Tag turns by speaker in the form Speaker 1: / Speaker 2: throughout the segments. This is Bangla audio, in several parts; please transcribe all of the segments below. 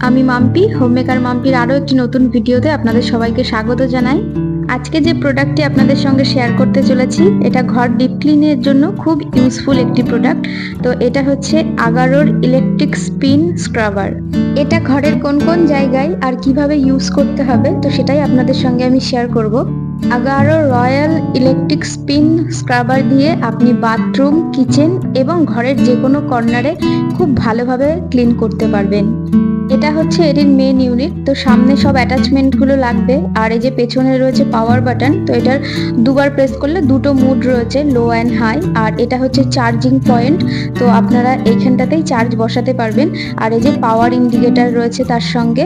Speaker 1: আমি মাম্পি, হোমমেকার মাম্পির আরও একটি নতুন ভিডিওতে আপনাদের সবাইকে স্বাগত জানাই। আজকে যে প্রোডাক্টটি আপনাদের সঙ্গে শেয়ার করতে চলেছি, এটা ঘর ডিপ ক্লিনের জন্য খুব ইউজফুল একটি প্রোডাক্ট। তো এটা হচ্ছে আগারোর ইলেকট্রিক স্পিন স্ক্রাবার। এটা ঘরের কোন কোন জায়গায় আর কিভাবে ইউজ করতে হবে, তো সেটাই আপনাদের সঙ্গে আমি শেয়ার করব। Agaro royal electric spin scrubber দিয়ে আপনি বাথরুম, কিচেন এবং ঘরের যে কোনো কর্নারে খুব ভালোভাবে ক্লিন করতে পারবেন। এটা হচ্ছে এটির মেন ইউনিট। তো সামনে সব অ্যাটাচমেন্টগুলো লাগবে, আর এই যে পেছনে রয়েছে পাওয়ার বাটন। তো এটার দুবার প্রেস করলে দুটো মুড রয়েছে, লো অ্যান্ড হাই। আর এটা হচ্ছে চার্জিং পয়েন্ট, তো আপনারা এইখানটাতেই চার্জ বসাতে পারবেন। আর এই যে পাওয়ার ইন্ডিকেটর রয়েছে তার সঙ্গে।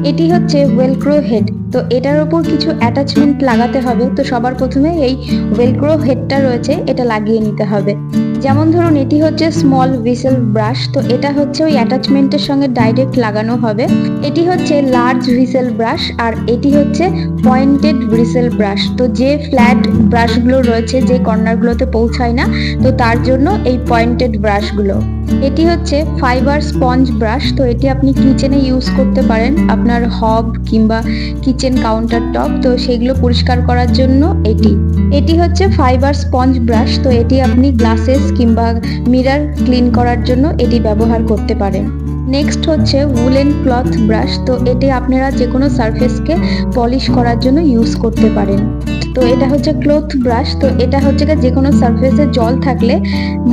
Speaker 1: এটি হচ্ছে ওয়েলক্রো হেড। তো এটার ওপর কিছু অ্যাটাচমেন্ট লাগাতে হবে। তো সবার প্রথমে এই ওয়েলক্রো হেডটা রয়েছে, এটা লাগিয়ে নিতে হবে। যেমন ধরুন এটি হচ্ছে স্মল হুইসেল ব্রাশ, তো এটা হচ্ছে ওই অ্যাটাচমেন্টের সঙ্গে ডাইরেক্ট লাগানো হবে। এটি হচ্ছে লার্জ হুইসেল ব্রাশ, আর এটি হচ্ছে পয়েন্টেড ব্রিসেল ব্রাশ। তো যে ফ্ল্যাট ব্রাশগুলো রয়েছে, যে কর্নারগুলোতে পৌঁছায় না, তো তার জন্য এই পয়েন্টেড ব্রাশগুলো। এটি হচ্ছে ফাইবার স্পঞ্জ ব্রাশ। তো এটি আপনি কিচেনে ইউজ করতে পারেন, আপনার হব কিংবা কিচেন কাউন্টার টপ, তো সেগুলো পরিষ্কার করার জন্য এটি হচ্ছে ফাইবার স্পঞ্জ ব্রাশ। তো এটি আপনি গ্লাসেস কিংবা মিরর ক্লিন করার জন্য এটি ব্যবহার করতে পারেন। নেক্সট হচ্ছে উলেন ক্লথ ব্রাশ। তো এটি আপনারা যে কোনো সারফেসকে পলিশ করার জন্য ইউজ করতে পারেন। তো এটা হচ্ছে ক্লথ ব্রাশ। তো এটা হচ্ছে যে কোনো সারফেসে জল থাকলে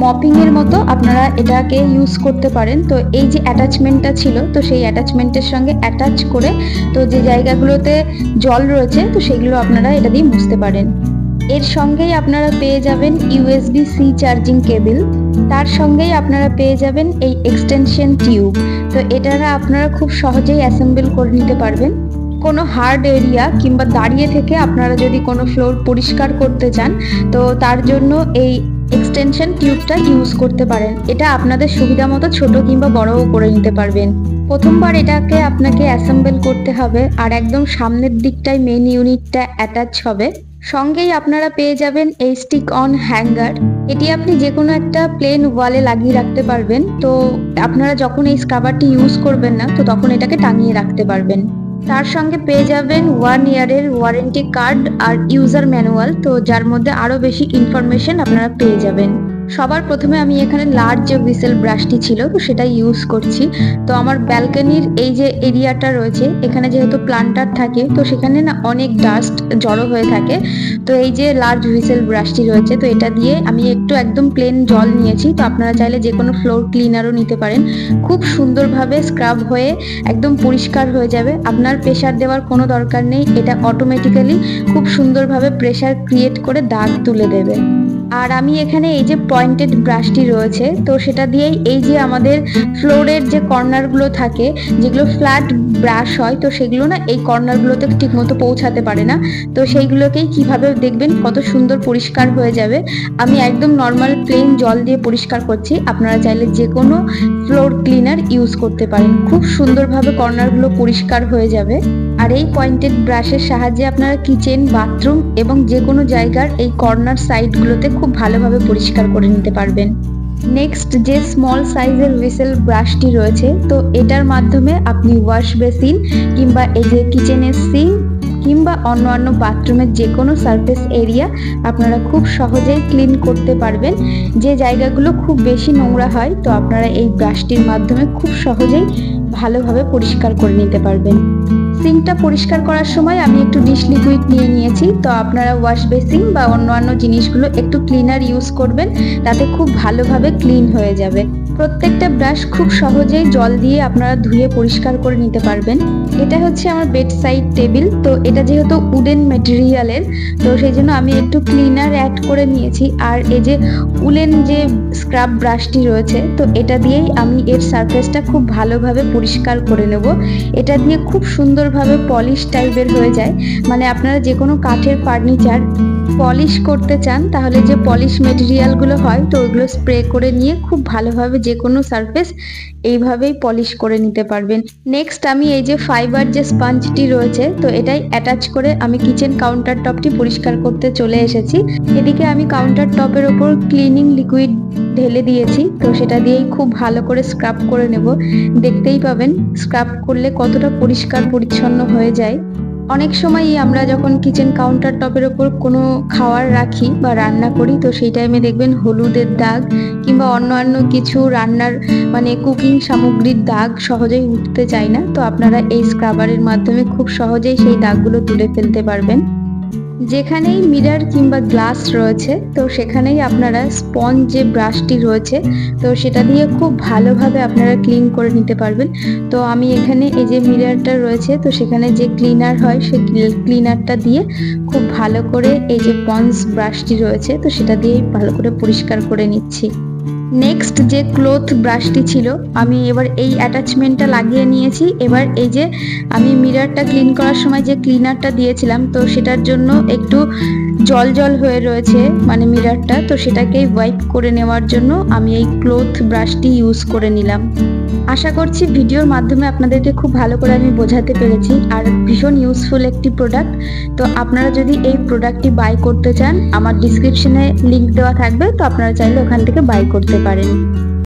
Speaker 1: মপিং এর মতো আপনারা এটাকে ইউজ করতে পারেন। তো এই যে অ্যাটাচমেন্টটা ছিল, তো সেই অ্যাটাচমেন্টের সঙ্গে অ্যাটাচ করে, তো যে জায়গাগুলোতে জল রয়েছে, তো সেগুলো আপনারা এটা দিয়ে মুছতে পারেন। এর সঙ্গেই আপনারা পেয়ে যাবেন USB-C চার্জিং কেবল। তার সঙ্গেই আপনারা পেয়ে যাবেন এই এক্সটেনশন টিউব। তো এটা আপনারা খুব সহজেই অ্যাসেম্বল করে নিতে পারবেন। কোনো হার্ড এরিয়া কিংবা দাঁড়িয়ে থেকে আপনারা যদি কোনো ফ্লোর পরিষ্কার করতে চান, তো তার জন্য এই এক্সটেনশন টিউবটা ইউজ করতে পারেন। এটা আপনাদের সুবিধা মতো ছোট কিংবা বড়ও করে নিতে পারবেন। প্রথমবার এটাকে আপনাকে অ্যাসেম্বল করতে হবে, আর একদম সামনের দিকটায় মেন ইউনিটটা অ্যাটাচ হবে। সঙ্গেই আপনারা পেয়ে যাবেন এই স্টিক অন হ্যাঙ্গার। এটি আপনি যে কোনো একটা প্লেন ওয়ালে লাগিয়ে রাখতে পারবেন। তো আপনারা যখন এই স্ক্রাবারটি ইউজ করবেন না, তো তখন এটাকে টাঙিয়ে রাখতে পারবেন। তার সঙ্গে পেয়ে যাবেন 1 ইয়ারের ওয়ারেন্টি কার্ড আর ইউজার ম্যানুয়াল, তো যার মধ্যে আরো বেশি ইনফরমেশন আপনারা পেয়ে যাবেন। সবার প্রথমে আমি এখানে লার্জ যে হুইসেল ব্রাশটি ছিল, তো সেটা ইউজ করছি। তো আমার ব্যালকনির এই যে এরিয়াটা রয়েছে, এখানে যেহেতু প্লান্টার থাকে, তো সেখানে না অনেক ডাস্ট জড়ো হয়ে থাকে। তো এই যে লার্জ হুইসেল ব্রাশটি রয়েছে, তো এটা দিয়ে আমি একদম প্লেন জল নিয়েছি। তো আপনারা চাইলে যে কোনো ফ্লোর ক্লিনারও নিতে পারেন। খুব সুন্দরভাবে স্ক্রাব হয়ে একদম পরিষ্কার হয়ে যাবে। আপনার প্রেসার দেওয়ার কোনো দরকার নেই, এটা অটোমেটিক্যালি খুব সুন্দরভাবে প্রেসার ক্রিয়েট করে দাগ তুলে দেবে। আর আমি এখানে এই যে পয়েন্টেড ব্রাশটি রয়েছে, তো সেটা দিয়েই এই যে আমাদের ফ্লোরের যে কর্নারগুলো থাকে, যেগুলো ফ্ল্যাট ব্রাশ হয়, তো সেগুলো না এই কর্নারগুলোতে ঠিক মতো পৌঁছাতে পারে না। তো সেইগুলোকেই কিভাবে দেখবেন কত সুন্দর পরিষ্কার হয়ে যাবে। আমি একদম নর্মাল প্লেন জল দিয়ে পরিষ্কার করছি। আপনারা চাইলে যে কোনো ফ্লোর ক্লিনার ইউজ করতে পারেন, খুব সুন্দরভাবে কর্নারগুলো পরিষ্কার হয়ে যাবে। আর এই পয়েন্টেড ব্রাশের সাহায্যে আপনারা কিচেন, বাথরুম এবং যে কোনো জায়গার এই কর্নার সাইডগুলোতে খুব ভালোভাবে পরিষ্কার করে নিতে পারবেন। নেক্সট যে স্মল সাইজের হুইসেল ব্রাশটি রয়েছে, তো এটার মাধ্যমে আপনি ওয়াশ বেসিন কিংবা এই যে কিচেনের সিঙ্ক কিংবা অন্যান্য বাথরুমের যে কোনো সারফেস এরিয়া আপনারা খুব সহজেই ক্লিন করতে পারবেন। যে জায়গাগুলো খুব বেশি নোংরা হয়, তো আপনারা এই ব্রাশটির মাধ্যমে খুব সহজেই ভালোভাবে পরিষ্কার করে নিতে পারবেন। সিঙ্কটা পরিষ্কার করার সময় আমি একটু ডিশ লিকুইড নিয়ে নিয়েছি। তো আপনারা ওয়াশ বেসিন বা অন্যান্য জিনিসগুলো একটু ক্লিনার ইউজ করবেন, তাতে খুব ভালোভাবে ক্লিন হয়ে যাবে। প্রত্যেকটা ব্রাশ খুব সহজেই জল দিয়ে আপনারা ধুয়ে পরিষ্কার করে নিতে পারবেন। এটা হচ্ছে আমার বেড সাইড টেবিল। তো এটা যেহেতু উডেন ম্যাটেরিয়ালের, তো সেই জন্য আমি একটু ক্লিনার অ্যাড করে নিয়েছি। আর এই যে উলেন যে স্ক্রাব ব্রাশটি রয়েছে, তো এটা দিয়েই আমি এর সারফেসটা খুব ভালোভাবে পরিষ্কার করে নেব। এটা দিয়ে খুব সুন্দরভাবে পলিশ টাইপের হয়ে যায়। মানে আপনারা যে কোনো কাঠের ফার্নিচার পলিশ করতে চান, তাহলে যে পলিশ মেটেরিয়ালগুলো হয়, তো ওইগুলো স্প্রে করে নিয়ে খুব ভালোভাবে যে কোনো সারফেস এইভাবেই পলিশ করে নিতে পারবেন। নেক্সট আমি এই যে ফাইবার যে স্পঞ্জটি রয়েছে তো এটাই অ্যাটাচ করে আমি কিচেন কাউন্টার টপটি পরিষ্কার করতে চলে এসেছি। এদিকে আমি কাউন্টার টপের ওপর ক্লিনিং লিকুইড ঢেলে দিয়েছি, তো সেটা দিয়েই খুব ভালো করে স্ক্রাব করে নেব। দেখতেই পাবেন স্ক্রাব করলে কতটা পরিষ্কার পরিচ্ছন্ন হয়ে যায়। অনেক সময়ই আমরা যখন কিচেন কাউন্টার টপের ওপর কোনো খাবার রাখি বা রান্না করি তো সেই টাইমে দেখবেন হলুদের দাগ কিংবা অন্যান্য কিছু রান্নার মানে কুকিং সামগ্রীর দাগ সহজেই উঠতে চায় না। তো আপনারা এই স্ক্রাবারের মাধ্যমে খুব সহজেই সেই দাগগুলো তুলে ফেলতে পারবেন। যেখানেই মিরর কিংবা গ্লাস রয়েছে তো সেখানেই আপনারা স্পঞ্জ যে ব্রাশটি রয়েছে তো সেটা দিয়ে খুব ভালোভাবে আপনারা ক্লিন করে নিতে পারবেন। তো আমি এখানে এই যে মিররটা রয়েছে তো সেখানে যে ক্লিনার হয় সেই ক্লিনারটা দিয়ে খুব ভালো করে এই যে স্পঞ্জ ব্রাশটি রয়েছে তো সেটা দিয়েই ভালো করে পরিষ্কার করে নিচ্ছি। নেক্সট যে ক্লথ ব্রাশটি ছিল আমি এবার এই অ্যাটাচমেন্টটা লাগিয়ে নিয়েছি। এবার এই যে আমি মিররটা ক্লিন করার সময় যে ক্লিনারটা দিয়েছিলাম তো সেটার জন্য একটু জল জল হয়ে রয়েছে মানে মিররটা, তো সেটাকেই ওয়াইপ করে নেওয়ার জন্য আমি এই ক্লথ ব্রাশটি ইউজ করে নিলাম। আশা করছি ভিডিওর মাধ্যমে আপনাদেরকে খুব ভালো করে আমি বোঝাতে পেরেছি, আর ভীষণ ইউজফুল একটি প্রোডাক্ট। তো আপনারা যদি এই প্রোডাক্টটি বাই করতে চান আমার ডিসক্রিপশনে লিংক দেওয়া থাকবে, তো আপনারা চাইলে ওখান থেকে বাই করতে পারেন।